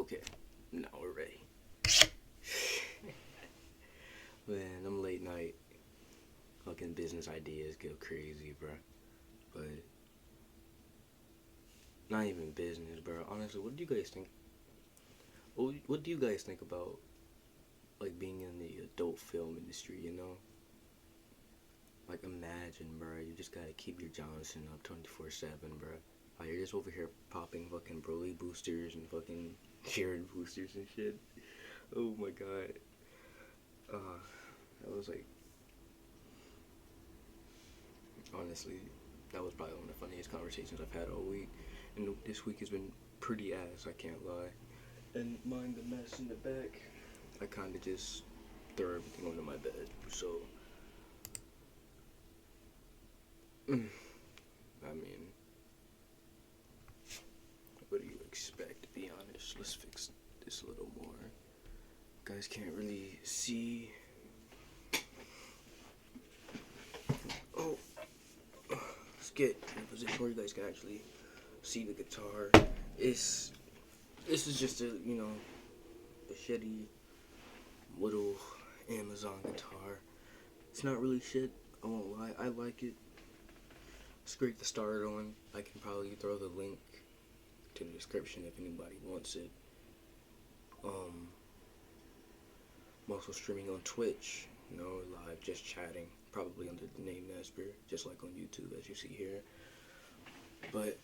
Okay, now we're ready. Man, them late night fucking business ideas go crazy, bro. But not even business, bro. Honestly, what do you guys think? What do you guys think about like being in the adult film industry? You know, like imagine, bro. You just gotta keep your Johnson up 24/7, bro. Like you're just over here popping fucking Broly boosters and fucking Jared boosters and shit. Oh my god. That was like, honestly, that was probably one of the funniest conversations I've had all week. And this week has been pretty ass, I can't lie. And mind the mess in the back, I kind of just throw everything onto my bed. So, I mean, what do you expect, to be honest? Let's fix this a little more. You guys can't really see. Oh, let's get in a position where you guys can actually see the guitar. This is just a a shitty little Amazon guitar. It's not really shit, I won't lie. I like it. It's great to start on. I can probably throw the link to the description if anybody wants it. I'm also streaming on Twitch, live, just chatting, probably under the name Nesper, just like on YouTube as you see here. But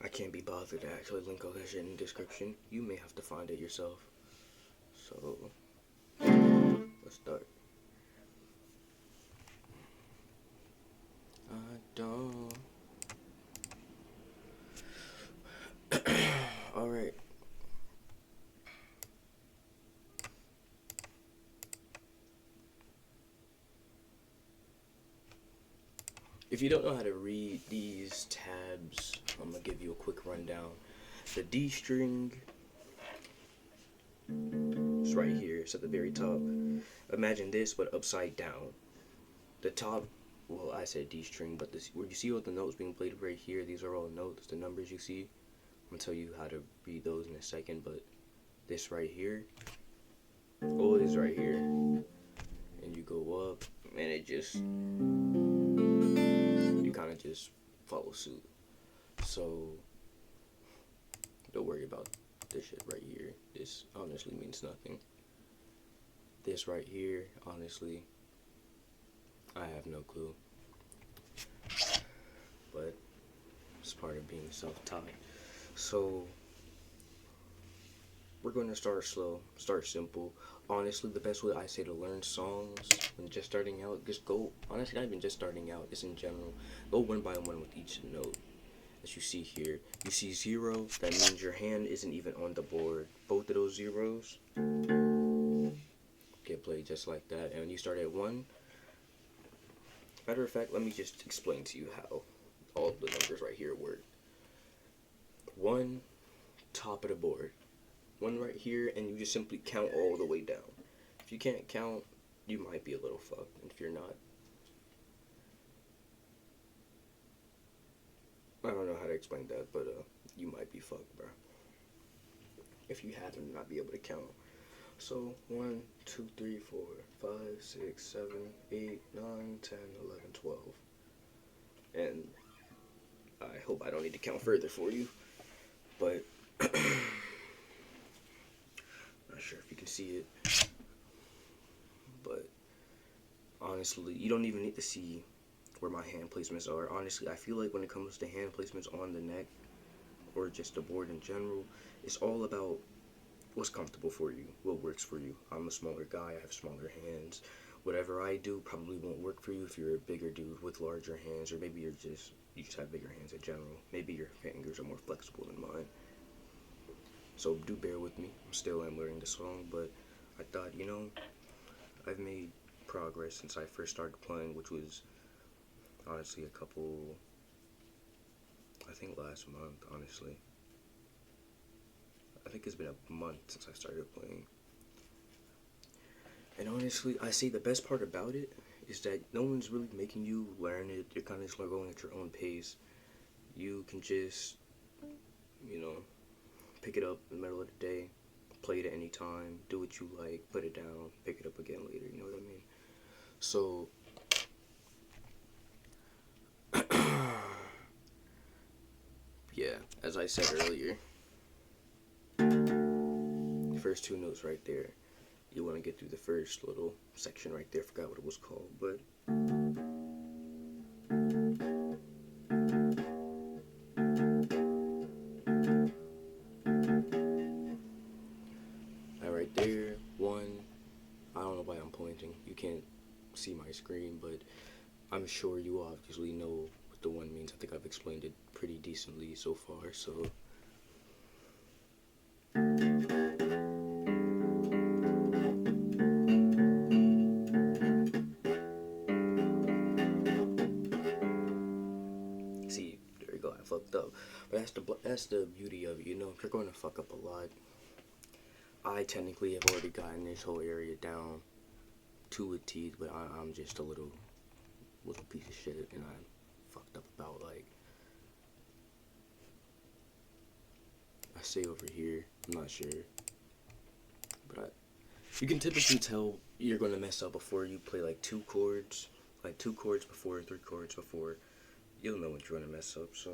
I can't be bothered to actually link all that shit in the description. You may have to find it yourself. So, let's start. I don't. Alright. If you don't know how to read these tabs, I'm gonna give you a quick rundown. The D string is right here. It's at the very top. Imagine this, but upside down. The top, well, I said D string, but this, where you see all the notes being played right here, these are all notes, the numbers you see. I'm gonna tell you how to read those in a second, but this right here, all is right here. And you go up, and it just, you kind of just follow suit. So, don't worry about this shit right here. This honestly means nothing. This right here, honestly, I have no clue. But it's part of being self-taught. So, we're going to start slow, start simple. Honestly, the best way I say to learn songs when just starting out, just go, honestly, not even just starting out, just in general, go one by one with each note. As you see here, you see 0, that means your hand isn't even on the board. Both of those zeros get played just like that. And when you start at 1, matter of fact, let me just explain to you how all the numbers right here work. 1, top of the board. 1 right here, and you just simply count all the way down. If you can't count, you might be a little fucked. And if you're not, I don't know how to explain that, but you might be fucked, bro. If you happen to not be able to count. So 1, 2, 3, 4, 5, 6, 7, 8, 9, 10, 11, 12. And I hope I don't need to count further for you, but not sure if you can see it. But honestly, you don't even need to see where my hand placements are. Honestly, I feel like when it comes to hand placements on the neck or just the board in general, it's all about what's comfortable for you, what works for you. I'm a smaller guy, I have smaller hands. Whatever I do probably won't work for you if you're a bigger dude with larger hands, or maybe you just have bigger hands in general. Maybe your fingers are more flexible than mine. So do bear with me. I'm learning the song, but I thought, I've made progress since I first started playing, which was honestly I think last month, honestly. I think it's been a month since I started playing. And honestly, I say the best part about it is that no one's really making you learn it. You're kind of just going at your own pace. You can just you know, pick it up in the middle of the day, play it at any time, do what you like, put it down, pick it up again later, you know what I mean? So, yeah, as I said earlier, the first two notes right there, you want to get through the first little section right there, forgot what it was called, but that right there, one, I don't know why I'm pointing, you can't see my screen, but I'm sure you obviously know what the one means. I think I've explained it pretty decently so far, so see, there you go, I fucked up. But that's the beauty of it, you know, if you're going to fuck up a lot, I technically have already gotten this whole area down to a T, but I'm just a little piece of shit, and I fucked up about, like, I say over here, I'm not sure, but you can typically tell you're gonna mess up before you play like two chords before, three chords before, you'll know when you're gonna mess up, so.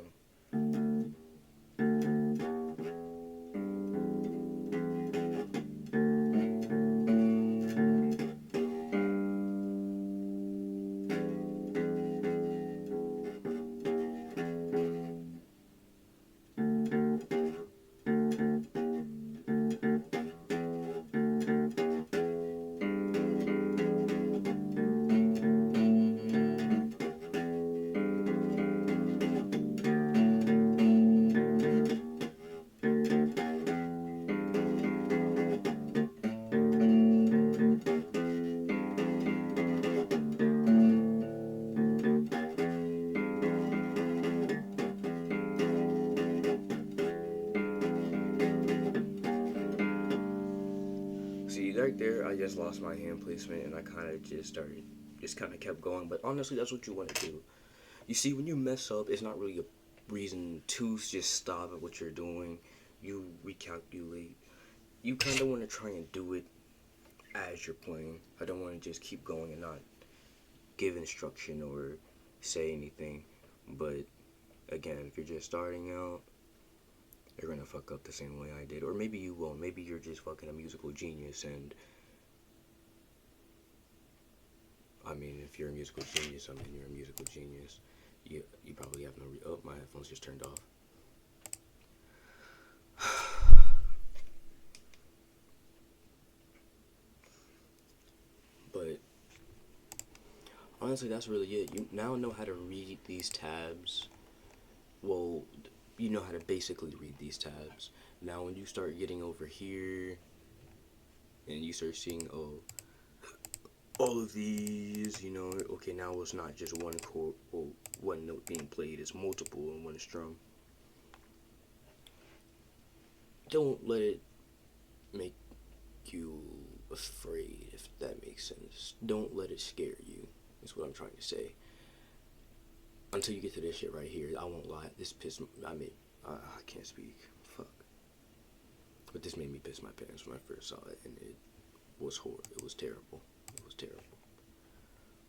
See, right there, I just lost my hand placement, and I kind of just kind of kept going, but honestly, that's what you want to do. You see, when you mess up, it's not really a reason to just stop at what you're doing. You recalculate. You kind of want to try and do it as you're playing. I don't want to just keep going and not give instruction or say anything. But again, if you're just starting out, you're gonna fuck up the same way I did. Or maybe you won't. Maybe you're just fucking a musical genius, and I mean, if you're a musical genius, I mean, you're a musical genius. You probably have no oh, my headphones just turned off. But honestly, that's really it. You now know how to read these tabs. Well, you know how to basically read these tabs. Now when you start getting over here and you start seeing, oh, all of these, you know, okay, now it's not just one chord or one note being played, it's multiple in one strum. Don't let it make you afraid, if that makes sense. Don't let it scare you, is what I'm trying to say. Until you get to this shit right here, I won't lie, this pissed me, I can't speak, fuck. But this made me piss my pants when I first saw it, and it was horrible, it was terrible. It was terrible.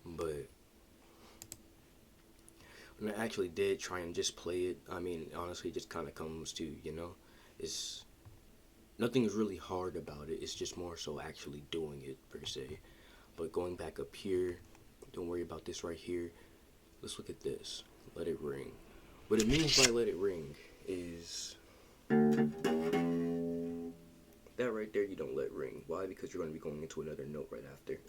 But when I actually did try and just play it, I mean, honestly, it just kind of comes to, you know, it's nothing is really hard about it. It's just more so actually doing it per se. But going back up here, don't worry about this right here. Let's look at this. Let it ring. What it means by let it ring is that right there, you don't let ring. Why? Because you're going to be going into another note right after.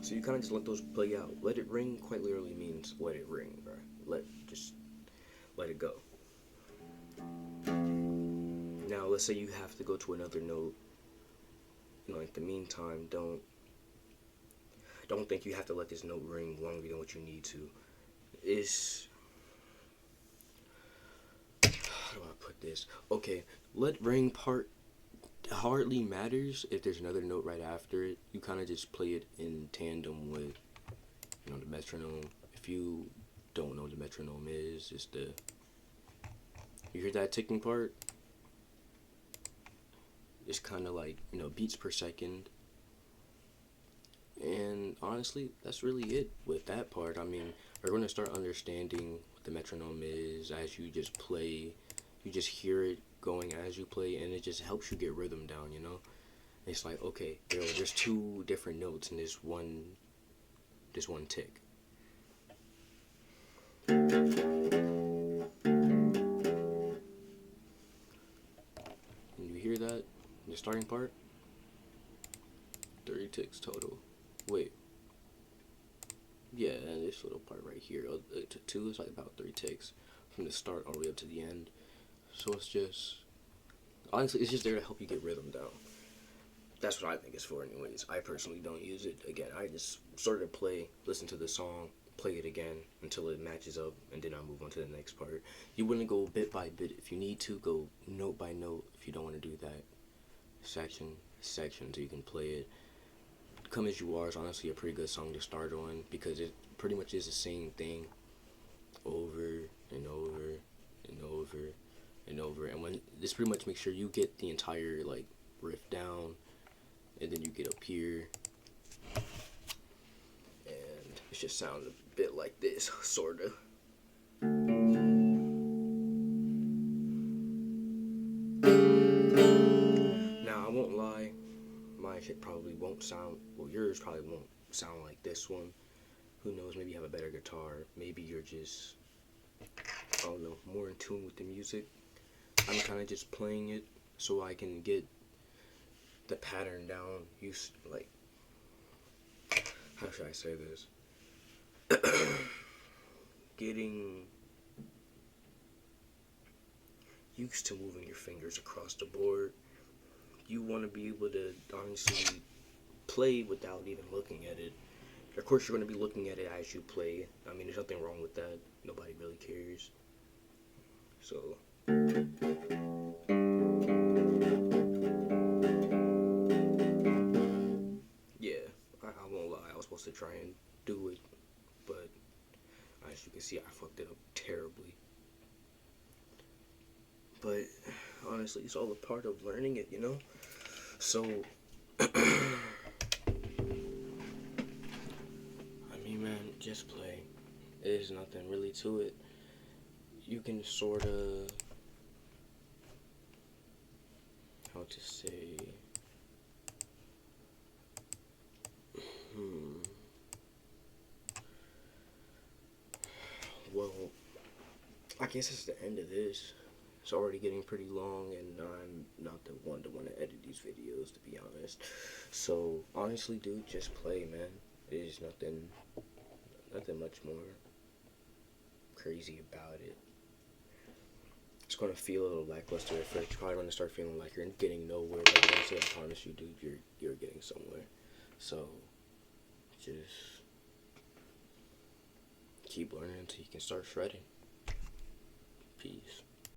So you kind of just let those play out. Let it ring quite literally means let it ring, bro. Just let it go. Now, let's say you have to go to another note. You know, in the meantime, don't think you have to let this note ring longer than what you need to. How do I put this? Okay, let ring part hardly matters if there's another note right after it. You kind of just play it in tandem with, you know, the metronome. If you don't know what the metronome is, it's the, you hear that ticking part? It's kind of like, you know, beats per second. And honestly, that's really it with that part. I mean, we're going to start understanding what the metronome is as you just play. You just hear it going as you play, and it just helps you get rhythm down, you know? It's like, okay, there's two different notes in this one tick. And you hear that? The starting part? 30 ticks total. Wait. Yeah, and this little part right here, to 2 is like about 3 ticks from the start all the way up to the end. So it's just, honestly, it's just there to help you get rhythm down. That's what I think it's for anyways. I personally don't use it. Again, I just sort of play, listen to the song, play it again until it matches up, and then I'll move on to the next part. You wouldn't go bit by bit. If you need to, go note by note if you don't want to do that. Section so you can play it. Come As You Are is honestly a pretty good song to start on because it pretty much is the same thing over and over and over and over. And when this pretty much makes sure you get the entire like riff down, and then you get up here, and it just sounds a bit like this, sorta. Now I won't lie, my shit probably won't sound, well, yours probably won't sound like this one. Who knows, maybe you have a better guitar, maybe you're just, I don't know, more in tune with the music. I'm kind of just playing it so I can get the pattern down, like, how should I say this? Getting used to moving your fingers across the board. You want to be able to honestly play without even looking at it. Of course, you're going to be looking at it as you play. I mean, there's nothing wrong with that. Nobody really cares. So, yeah, I won't lie. I was supposed to try and do it, but as you can see, I fucked it up terribly. But honestly, it's all a part of learning it, you know? So, I mean, man, just play. There's nothing really to it. You can sort of, how to say, well, I guess it's the end of this. It's already getting pretty long, and I'm not the one to want to edit these videos, to be honest. So, honestly, dude, just play, man. There's nothing much more crazy about it. It's gonna feel a little lackluster at first. You're probably gonna start feeling like you're getting nowhere, but honestly, I promise you, dude, you're getting somewhere. So, just keep learning until you can start shredding. Peace.